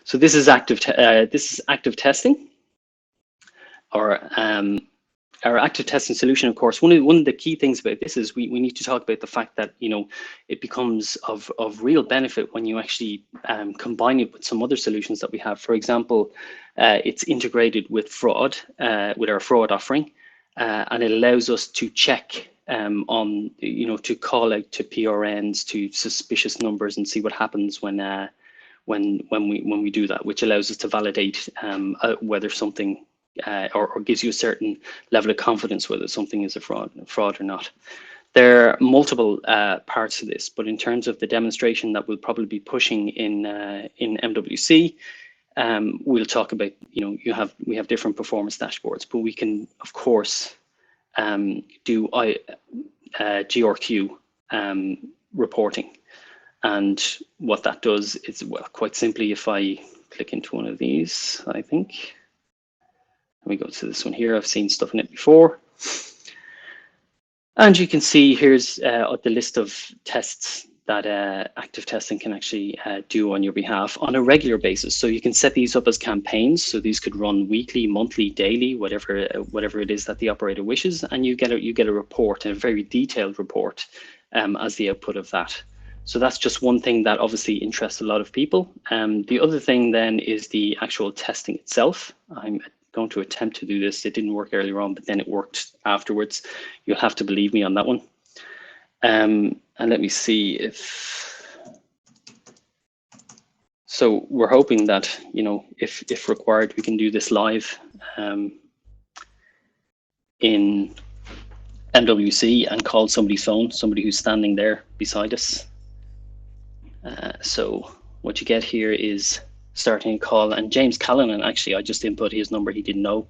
So this is active testing, or our active testing solution. Of course, one of the key things about this is we need to talk about the fact that, you know, it becomes of real benefit when you actually combine it with some other solutions that we have. For example, it's integrated with fraud, with our fraud offering, and it allows us to check on, you know, to call out to PRNs, to suspicious numbers, and see what happens when we do that, which allows us to validate whether something or gives you a certain level of confidence whether something is a fraud or not. There are multiple parts to this, but in terms of the demonstration that we'll probably be pushing in MWC, we'll talk about, you know, we have different performance dashboards, but we can of course do GRQ reporting. And what that does is, well, quite simply, if I click into one of these, I think, we go to this one here, I've seen stuff in it before. And you can see here's the list of tests that active testing can actually do on your behalf on a regular basis. So you can set these up as campaigns. So these could run weekly, monthly, daily, whatever it is that the operator wishes, and you get a report, a very detailed report as the output of that. So that's just one thing that obviously interests a lot of people. The other thing then is the actual testing itself. I'm going to attempt to do this. It didn't work earlier on, but then it worked afterwards. You'll have to believe me on that one. And let me see if, so we're hoping that, you know, if required, we can do this live in MWC and call somebody's phone, somebody who's standing there beside us. So what you get here is starting a call, and James Callanan, actually, I just input his number, he didn't know,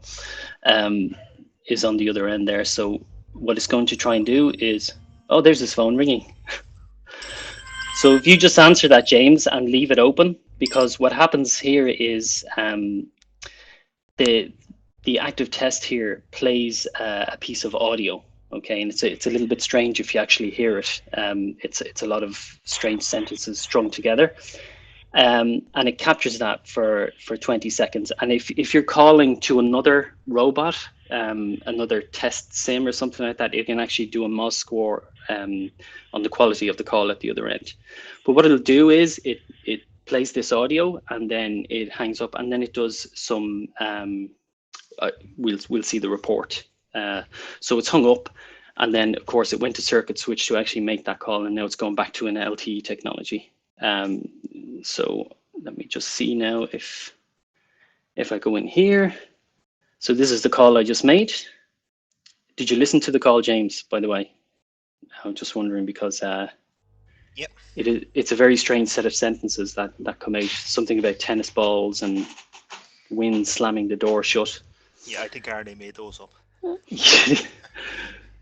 is on the other end there. So what it's going to try and do is, oh, there's his phone ringing. So if you just answer that, James, and leave it open, because what happens here is the active test here plays a piece of audio. Okay, and it's a little bit strange if you actually hear it. It's a lot of strange sentences strung together, and it captures that for 20 seconds. And if you're calling to another robot, another test sim or something like that, it can actually do a MOS score on the quality of the call at the other end. But what it'll do is it plays this audio, and then it hangs up, and then it does some. We'll see the report. So it's hung up, and then of course it went to circuit switch to actually make that call, and now it's going back to an LTE technology. So let me just see now if I go in here. So this is the call I just made. Did you listen to the call, James, by the way? I'm just wondering, because yep, it's a very strange set of sentences that come out. Something about tennis balls and wind slamming the door shut. Yeah, I think Arnie made those up.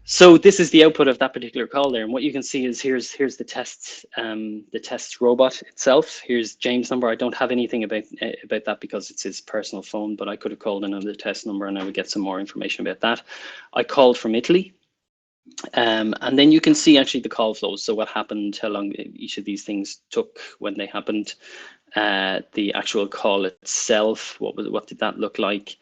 So this is the output of that particular call there, and what you can see is here's the test robot itself. Here's James' number. I don't have anything about that because it's his personal phone, but I could have called another test number and I would get some more information about that. I called from Italy, and then you can see actually the call flows. So what happened, how long each of these things took when they happened, the actual call itself. What did that look like?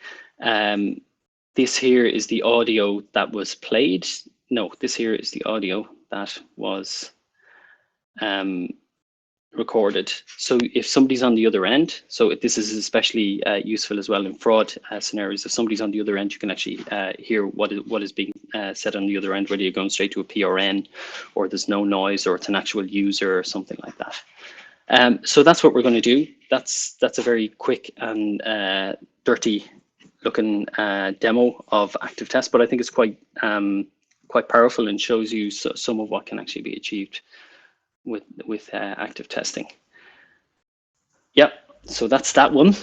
This here is the audio that was played. No, this here is the audio that was recorded. So if somebody's on the other end, so this is especially useful as well in fraud scenarios. If somebody's on the other end, you can actually hear what is being said on the other end, whether you're going straight to a PRN, or there's no noise, or it's an actual user or something like that. So that's what we're going to do. That's a very quick and dirty looking demo of active test, but I think it's quite powerful and shows you some of what can actually be achieved with active testing. Yep, so that's that one.